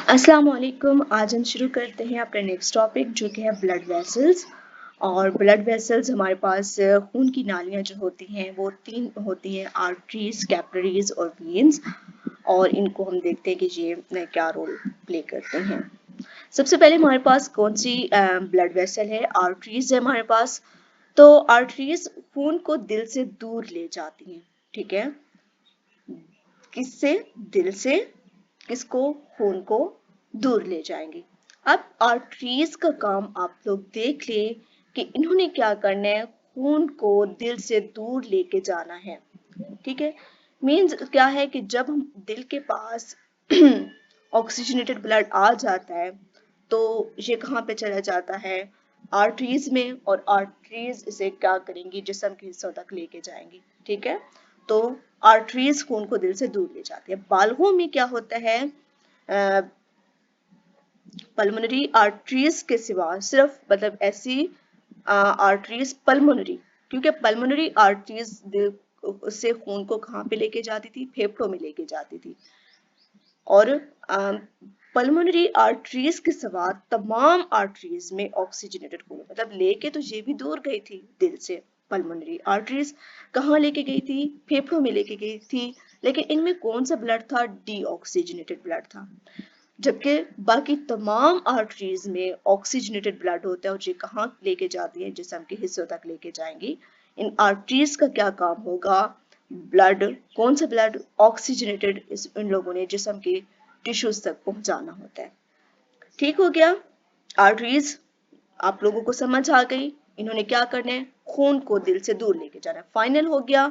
अस्सलाम वालेकुम। आज हम शुरू करते हैं अपना नेक्स्ट टॉपिक जो कि है ब्लड वेसल्स। और ब्लड वेसल्स हमारे पास खून की नालियाँ जो होती हैं वो तीन होती हैं, आर्टरीज, कैपिलरीज और वेन्स। और इनको हम देखते हैं कि ये क्या रोल प्ले करते हैं। सबसे पहले हमारे पास कौन सी ब्लड वेसल है? आर्टरीज है हमारे पास। तो आर्टरीज खून को दिल से दूर ले जाती हैं। ठीक है, किससे? दिल से। किसको? खून को दूर ले जाएंगे। अब आर्टरीज का काम आप लोग देख ले कि इन्होंने क्या करना है, खून को दिल से दूर लेके जाना है। ठीक है, मीन्स क्या है कि जब हम दिल के पास ऑक्सीजनेटेड ब्लड आ जाता है तो ये कहाँ पे चला जाता है? आर्टरीज में। और आर्टरीज इसे क्या करेंगी? जिस्म के हिस्सों तक लेके जाएंगी। ठीक है, तो आर्टरीज खून को दिल से दूर ले जाती है। बालगों में क्या होता है? पल्मोनरी आर्टरीज के सिवा सिर्फ मतलब ऐसी आर्टरीज पल्मोनरी, क्योंकि पल्मोनरी आर्टरीज से खून को कहाँ पे लेके जाती थी? फेफड़ों में लेके जाती थी। और पल्मोनरी आर्टरीज के सिवा तमाम आर्टरीज में ऑक्सीजनेटेड खून मतलब लेके तो ये भी दूर गई थी दिल से। पल्मोनरी आर्टरीज कहाँ लेके गई थी? फेफड़ों में लेके गई थी। लेकिन इनमें कौन सा ब्लड था? डीऑक्सीजनेटेड ब्लड था। जबकि बाकी तमाम आर्टरीज में ऑक्सीजनेटेड ब्लड होता है और ये कहाँ लेके जाती है? जिस्म के हिस्सों तक लेके जाएंगी। इन आर्टरीज का क्या काम होगा? ब्लड, कौन सा ब्लड? ऑक्सीजनेटेड इन लोगों ने जिस्म के टिश्यूज तक पहुंचाना होता है। ठीक हो गया? आर्टरीज आप लोगों को समझ आ गई। इन्होंने क्या करना है? खून को दिल से दूर लेके जाना है। फाइनल हो गया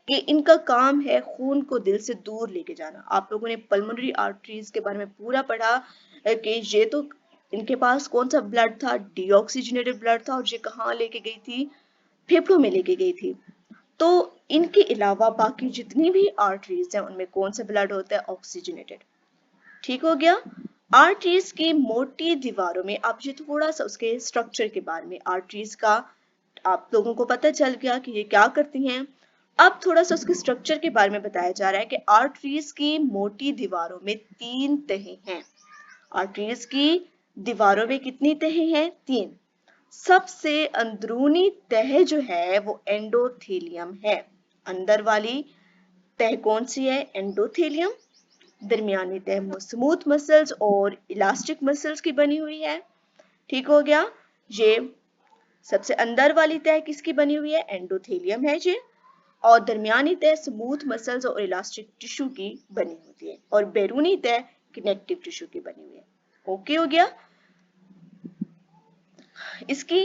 कि इनका काम है खून को दिल से दूर लेके जाना। आप लोगों ने पल्मोनरी आर्टरीज के बारे में पूरा पढ़ा कि ये तो इनके पास कौन सा ब्लड था? डीऑक्सीजनेटेड ब्लड था। और ये कहाँ लेके गई थी? फेफड़ों में लेके गई थी। तो इनके अलावा बाकी जितनी भी आर्टरीज हैं उनमें कौन सा ब्लड होता है? ऑक्सीजनेटेड। ठीक हो गया? आर्टरीज की मोटी दीवारों में, अब ये थोड़ा सा उसके स्ट्रक्चर के बारे में आर्टरीज का आप लोगों को पता चल गया कि ये क्या करती हैं। अब थोड़ा सा उसके स्ट्रक्चर के बारे में बताया जा रहा है कि आर्टरीज की मोटी दीवारों में 3 तहें हैं। आर्टरीज की दीवारों में कितनी तहें हैं? 3। सबसे अंदरूनी तह जो है वो एंडोथेलियम है। अंदर वाली तह कौन सी है? एंडोथेलियम। दरमियानी तह स्मूथ मसल्स और इलास्टिक मसल्स की बनी हुई है। ठीक हो गया? ये सबसे अंदर वाली तह किसकी बनी हुई है? एंडोथेलियम है ये। और दरमियानी तह स्मूथ मसल्स और इलास्टिक टिश्यू की बनी होती है। और बैरूनी तह कनेक्टिव टिश्यू की बनी हुई है। ओके हो गया? इसकी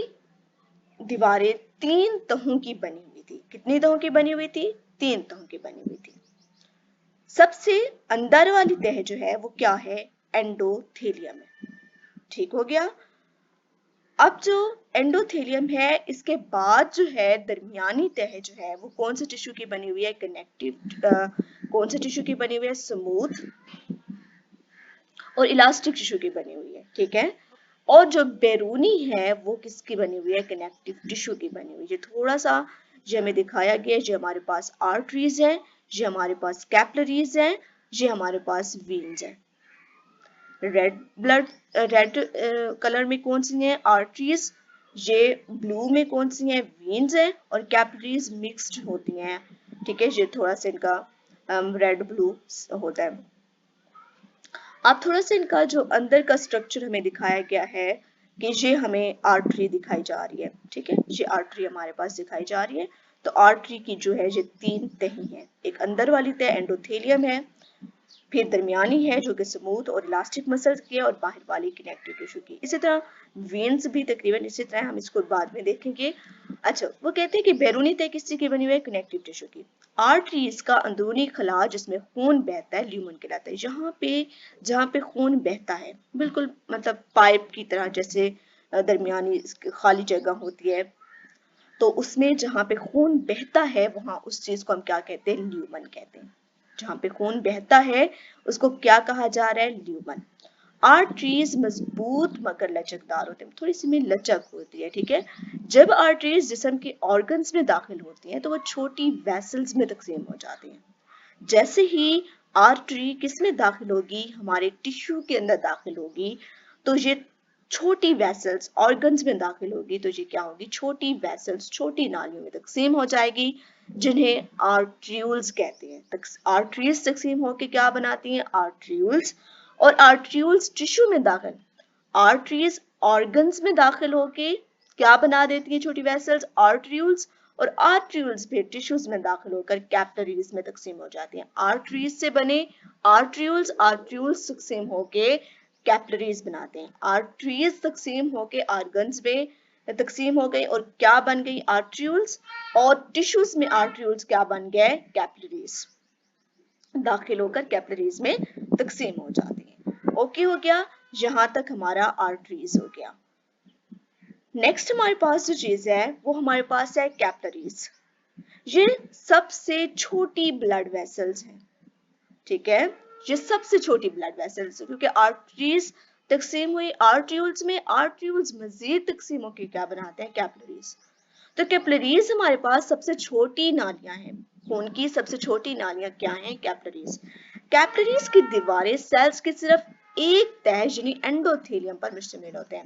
दीवारें 3 तहों की बनी हुई थी। कितनी तहों की बनी हुई थी? 3 तहों की बनी हुई थी। सबसे अंदर वाली तह जो है वो क्या है? एंडोथेलियम है। ठीक हो गया? अब जो एंडोथेलियम है इसके बाद जो है दरमियानी तह जो है वो कौन से टिश्यू की बनी हुई है? कनेक्टिव। कौन से टिश्यू की बनी हुई है? स्मूथ और इलास्टिक टिश्यू की बनी हुई है। ठीक है, और जो बैरूनी है वो किसकी बनी हुई है? कनेक्टिव टिश्यू की बनी हुई है। थोड़ा सा ये हमें दिखाया गया है। ये हमारे पास आर्टरीज है, ये हमारे पास कैपिलरीज है, ये हमारे पास वेन्स है। रेड कलर में कौन सी है? आर्टरीज। ये ब्लू में कौन सी है? वेन्स है। और कैपिलरीज मिक्स्ड होती हैं। ठीक है, ये थोड़ा सा इनका रेड ब्लू होता है। अब थोड़ा सा इनका जो अंदर का स्ट्रक्चर हमें दिखाया गया है कि ये हमें आर्टरी दिखाई जा रही है। ठीक है, ये आर्टरी हमारे पास दिखाई जा रही है। तो आर्टरी की जो है ये 3 तहें हैं। एक अंदर वाली तह एंडोथेलियम है, फिर दरमियानी है जो कि स्मूथ और इलास्टिक मसल्स की है, और बाहर वाली कनेक्टिव टिश्यू की। इसी तरह वेन्स भी तकरीबन इसी तरह, हम इसको बाद में देखेंगे। अच्छा, वो कहते हैं कि बैरूनी तह किसकी की बनी हुई है? कनेक्टिव टिश्यू की। आर्टरीज का अंदरूनी खला जिसमें खून बहता है ल्यूमन कहलाता है। जहाँ पे खून बहता है बिल्कुल मतलब पाइप की तरह, जैसे दरमियानी खाली जगह होती है तो उसमें जहाँ पे खून बहता है वहां उस चीज को हम क्या कहते हैं? ल्यूमन कहते हैं। जहाँ पे खून बहता है उसको क्या कहा जा रहा है? ल्यूमन। आर्टरीज मजबूत मगर लचकदार होते हैं, थोड़ी सी में लचक होती है। ठीक है, जब आर्टरीज जिस्म के ऑर्गन्स में दाखिल होती हैं तो वो छोटी वेसल्स में तकसीम हो जाती हैं। जैसे ही आर्टरी किस में दाखिल होगी, हमारे टिश्यू के अंदर दाखिल होगी, तो ये छोटी वेसल्स ऑर्गन्स में दाखिल होगी, तो ये क्या होगी, छोटी वेसल्स, छोटी नालियों में तकसीम हो जाएगी, जिन्हें आर्ट्रियूल्स कहते हैं। आर्टरीज तकसीम होकर क्या बनाती हैं, आर्ट्रियूल्स। और आर्ट्रियूल्स टिश्यू में दाखिल, आर्टरीज ऑर्गन्स में दाखिल होके क्या बना देती है, छोटी वेसल्स, आर्ट्रियूल्स। और आर्ट्रियूल्स भी टिश्यूज में दाखिल होकर कैपिलरीज में तकसीम हो जाती हैं। आर्टरीज से बने आर्ट्रियूल्स, आर्ट्रियूल्स तकसीम होके कैपिलरीज बनाते हैं। आर्टरीज तकसीम होके ऑर्गन्स में तकसीम हो गई और क्या बन गई, आर्ट्रियूल्स। और टिश्यूज में आर्ट्रियूल्स क्या बन गए, कैपिलरीज, दाखिल होकर कैपिलरीज में तकसीम हो जाती हैं। ओके हो गया, यहां तक हमारा आर्टरीज हो गया। नेक्स्ट हमारे पास जो चीज है वो हमारे पास है कैपिलरीज। ये सबसे छोटी ब्लड वेसल्स हैं, ठीक है, ये सबसे छोटी ब्लड वेसल्स है, क्योंकि आर्टरीज तकसीम हुई आर्ट्रियूल्स में, आर्ट्रियूल्स मजीद तकसीम होकर क्या बनाते हैं, कैपिलरीज। तो कैपिलरीज हमारे पास सबसे छोटी नालियां हैं, खून की सबसे छोटी नालियां क्या हैं, कैपिलरीज। कैपिलरीज की दीवारें सेल्स की सिर्फ एक तह यानी एंडोथेलियम पर मुश्तमिल होते हैं।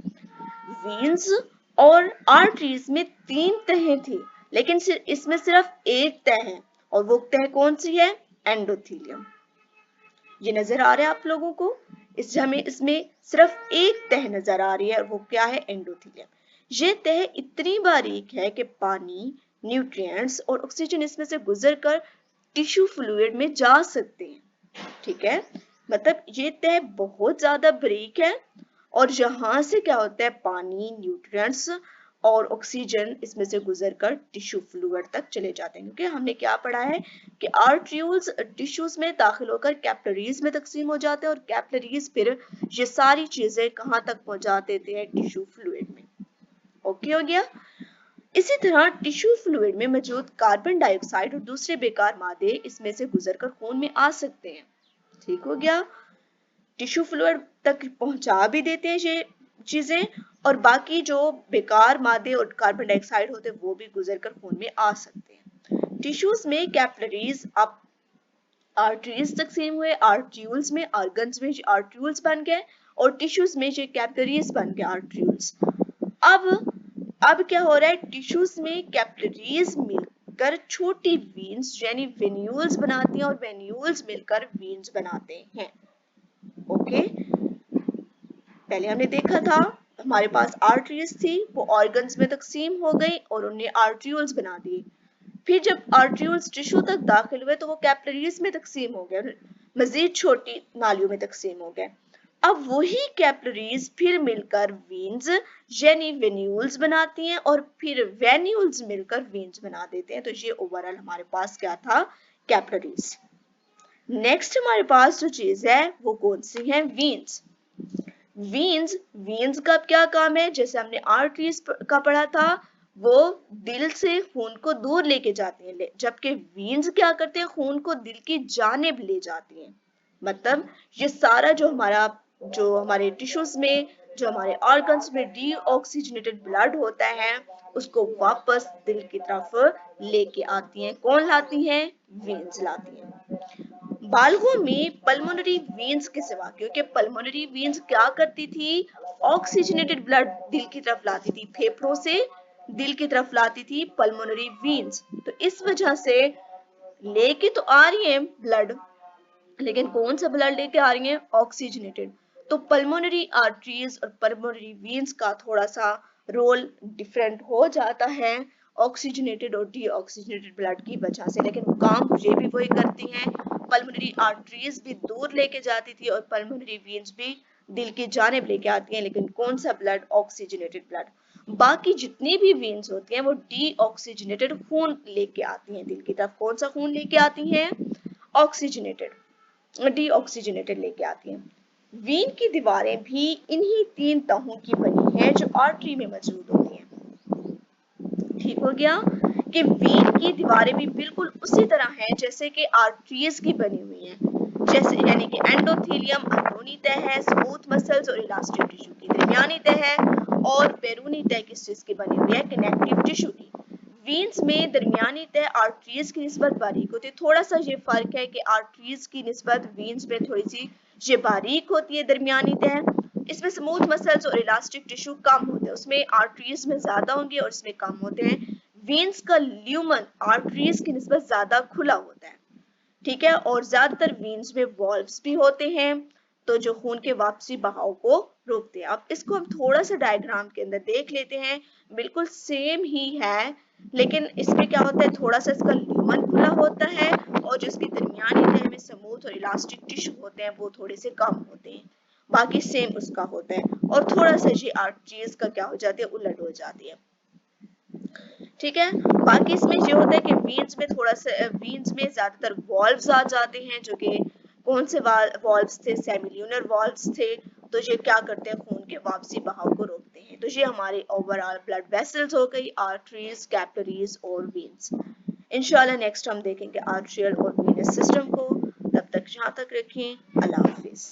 वीन्स और आर्टरीज में 3 तहें थी, लेकिन इसमें सिर्फ एक तह है, और वो तह कौन सी है, एंडोथेलियम। ये नजर आ रहा है आप लोगों को, हमें इसमें सिर्फ एक तह नजर आ रही है, और वो क्या है, एंडोथेलियम। ये तह इतनी बारीक है कि पानी, न्यूट्रिएंट्स और ऑक्सीजन इसमें से गुजरकर टिश्यू फ्लूइड में जा सकते हैं, ठीक है, मतलब ये तह बहुत ज्यादा बारीक है, और यहाँ से क्या होता है, पानी, न्यूट्रिएंट्स और ऑक्सीजन इसमें से गुजरकर टिश्यू फ्लूइड तक चले जाते हैं। क्योंकि हमने क्या पढ़ा है कि आर्ट्रियूल्स टिश्यूज में दाखिल होकर कैपिलरीज में तकसीम हो जाते हैं, और कैपिलरीज फिर ये सारी चीजें कहाँ तक पहुंचा देते हैं, टिश्यू फ्लूइड में। ओके हो गया। इसी तरह टिश्यू फ्लूइड में मौजूद कार्बन डाइऑक्साइड और दूसरे बेकार मादे इसमें से गुजरकर खून में आ सकते हैं, ठीक हो गया, टिश्यू फ्लूइड तक पहुंचा भी देते हैं ये चीजें, और बाकी जो बेकार मादे और कार्बन डाइऑक्साइड होते हैं वो भी गुजरकर खून में आ सकते हैं। टिश्यूज में कैपिलरीज अब आर्टरीज तकसीम हुए, आर्ट्रियूल्स में, ऑर्गन्स में आर्ट्रियूल्स बन गए, और टिश्यूज में ये कैपिलरीज बन गए, आर्ट्रियूल्स। अब क्या हो रहा है, टिश्यूज में कैपिलरीज मिलकर छोटी वीन्स यानी वेन्यूल्स बनाती हैं, और वेन्यूल्स मिलकर वीन्स बनाते हैं। ओके, पहले हमने देखा था हमारे पास आर्टरीज थी, वो ऑर्गन्स में तकसीम हो गई और उन्हें आर्ट्रियूल्स बना दिए। फिर जब आर्ट्रियूल्स टिश्यू तक दाखिल हुए तो वो कैपिलरीज में तकसीम हो गए, मजीद छोटी नालियों में तकसीम हो गए। अब वही कैपिलरीज फिर मिलकर वीन्स यानी वेन्यूल्स बनाती हैं, और फिर वेन्यूल्स मिलकर वीन्स बना देते हैं। तो ये ओवरऑल हमारे पास क्या था, कैपिलरीज। नेक्स्ट हमारे पास जो चीज है वो कौन सी है, वीन्स। वीन्स का क्या काम है, जैसे हमने आर्टरीज का पढ़ा था, वो दिल से खून को दूर लेके जाती हैं, जबकि वीन्स क्या करते हैं, खून को दिल की जानिब ले जाती हैं। मतलब ये सारा जो हमारे टिश्यूज में, जो हमारे ऑर्गन्स में डीऑक्सीजनेटेड ब्लड होता है, उसको वापस दिल की तरफ लेके आती हैं। कौन लाती हैं, वीन्स लाती हैं। बालगों में पल्मोनरी वीन्स के सिवा, क्योंकि पल्मोनरी वीन्स क्या करती थी, ऑक्सीजनेटेड ब्लड दिल की तरफ लाती थी, फेफड़ों से दिल की तरफ लाती थी पल्मोनरी वीन्स। तो इस वजह से लेके तो आ रही है ब्लड, लेकिन कौन सा ब्लड लेके आ रही है, ऑक्सीजनेटेड। तो पल्मोनरी आर्टरीज और पल्मोनरी वीन्स का थोड़ा सा रोल डिफरेंट हो जाता है ऑक्सीजनेटेड और डीऑक्सीजनेटेड ब्लड की वजह से, लेकिन काम ये भी वही करती हैं। पल्मोनरी आर्टरीज भी दूर लेके जाती थी और पल्मोनरी वीन्स भी दिल की जानिब लेके आती हैं, लेकिन कौन सा ब्लड, ऑक्सीजनेटेड ब्लड। बाकी जितनी भी वीन्स होती हैं वो डीऑक्सीजनेटेड खून लेके आती हैं दिल की तरफ। कौन सा खून लेके आती हैं, ऑक्सीजनेटेड, डीऑक्सीजनेटेड लेके आती हैं। वीन की दीवारें भी इन्हीं 3 तहों की बनी हैं जो आर्टरी में मौजूद होती हैं। ठीक हो गया कि वीन की दीवारें भी बिल्कुल उसी तरह हैं जैसे कि आर्टरीज की बनी हुई हैं, जैसे यानी कि एंडोथेलियम अंदरूनी तह है, स्मूथ मसल्स और इलास्टिक टिश्यू की दरमियानी तह है, और बैरूनी तह किस चीज की बनी हुई है, कनेक्टिव टिश्यू की। वीन्स में दरमियानी तह आर्टरीज की निस्बत बारीक होती है। थोड़ा सा ये फर्क है कि आर्टरीज की निस्बत वीन्स में थोड़ी सी ये बारीक होती है दरमियानी तह। इसमें स्मूथ मसल्स और इलास्टिक टिश्यू कम होते हैं, उसमें आर्टरीज में ज्यादा होंगे और इसमें कम होते हैं। वीन्स का ल्यूमन आर्टरीज की निस्बत ज्यादा खुला होता है, ठीक है, और ज्यादातर वीन्स में वॉल्व्स भी होते हैं तो जो खून के वापसी बहाव को रोकते हैं। अब इसको हम थोड़ा सा डायग्राम के अंदर देख लेते हैं, बिल्कुल सेम ही है लेकिन इसमें क्या होता है, थोड़ा सा इसका ल्यूमन खुला होता है और जो इसकी दरमियानी तह में स्मूथ और इलास्टिक टिश्यू होते हैं वो थोड़े से कम होते हैं, बाकी सेम उसका होता है। और थोड़ा सा ये आर्टरीज का क्या हो जाती है, उलट हो जाती है, ठीक है। बाकी इसमें ये होता है कि वीन्स में थोड़ा सा वीन्स में ज्यादातर वॉल्व्स आ जाते हैं, जो कि कौन से वॉल्व्स थे, सेमिल्यूनर वॉल्व्स थे, तो ये क्या करते हैं, खून के वापसी बहाव को रोकते हैं। तो ये हमारे ओवरऑल ब्लड वेसल्स हो गई, आर्टरीज, कैपिलरीज और वीन्स। इंशाल्लाह नेक्स्ट हम देखेंगे आर्टरियल और वीनस सिस्टम को। तब तक यहाँ तक रखें, अल्लाह हाफिज।